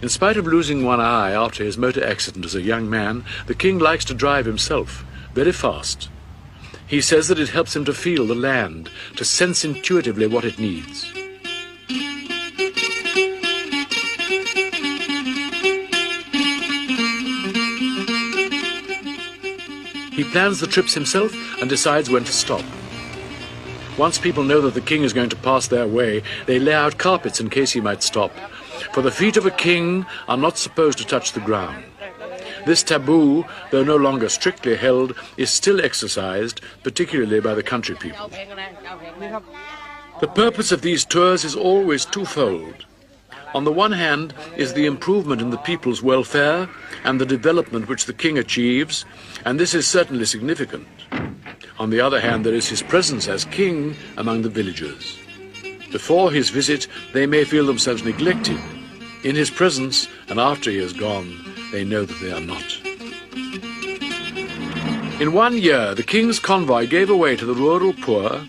In spite of losing one eye after his motor accident as a young man, the king likes to drive himself, very fast. He says that it helps him to feel the land, to sense intuitively what it needs. He plans the trips himself and decides when to stop. Once people know that the king is going to pass their way, they lay out carpets in case he might stop. For the feet of a king are not supposed to touch the ground. This taboo, though no longer strictly held, is still exercised, particularly by the country people. The purpose of these tours is always twofold. On the one hand is the improvement in the people's welfare and the development which the king achieves, and this is certainly significant. On the other hand, there is his presence as king among the villagers. Before his visit, they may feel themselves neglected. In his presence, and after he has gone, they know that they are not. In 1 year, the king's convoy gave away to the rural poor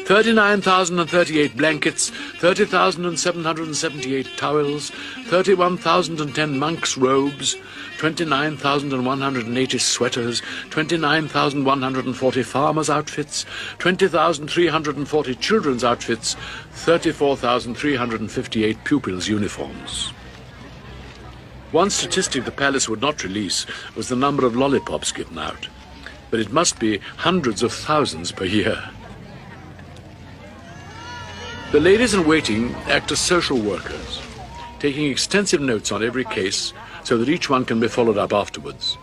39,038 blankets, 30,778 towels, 31,010 monks' robes, 29,180 sweaters, 29,140 farmers' outfits, 20,340 children's outfits, 34,358 pupils' uniforms. One statistic the palace would not release was the number of lollipops given out, but it must be hundreds of thousands per year. The ladies-in-waiting act as social workers, taking extensive notes on every case so that each one can be followed up afterwards.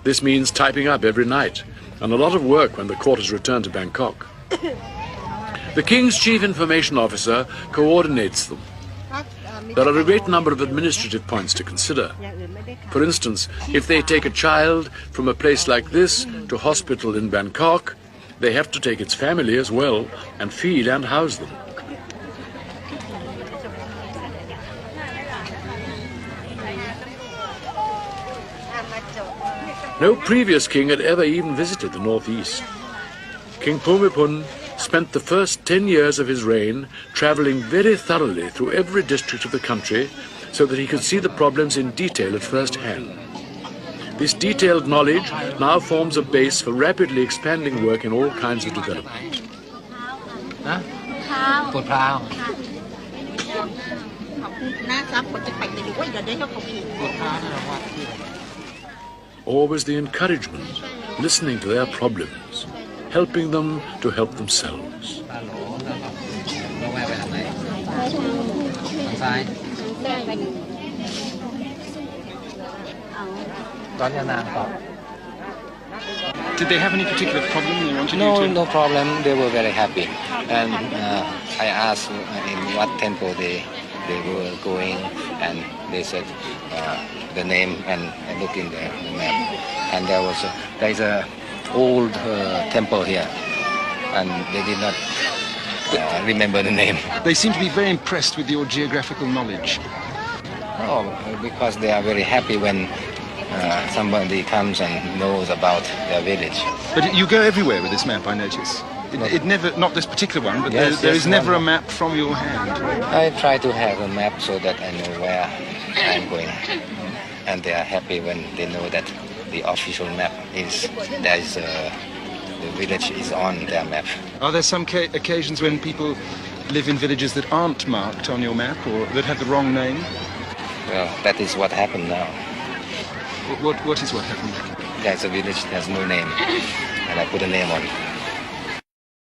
This means typing up every night, and a lot of work when the court is returned to Bangkok. The King's Chief Information Officer coordinates them. There are a great number of administrative points to consider. For instance, if they take a child from a place like this to hospital in Bangkok, they have to take its family as well and feed and house them. No previous king had ever even visited the northeast. King Bhumibol spent the first 10 years of his reign traveling very thoroughly through every district of the country so that he could see the problems in detail at first hand. This detailed knowledge now forms a base for rapidly expanding work in all kinds of development. Always the encouragement, listening to their problems, helping them to help themselves. Did they have any particular problem they wanted you to? No problem. They were very happy. And I asked in what temple they were going, and they said the name, and I looked in the map. And there is a old temple here, and they did not remember the name. They seem to be very impressed with your geographical knowledge. Oh, because they are very happy when somebody comes and knows about their village. But you go everywhere with this map, I notice. It never, not this particular one, but yes, there is never a map from your hand. I try to have a map so that I know where I'm going. And they are happy when they know that the official map is, the village is on their map. Are there some occasions when people live in villages that aren't marked on your map or that have the wrong name? Well, that is what happened now. What is what happened? There's a village that has no name, and I put a name on it.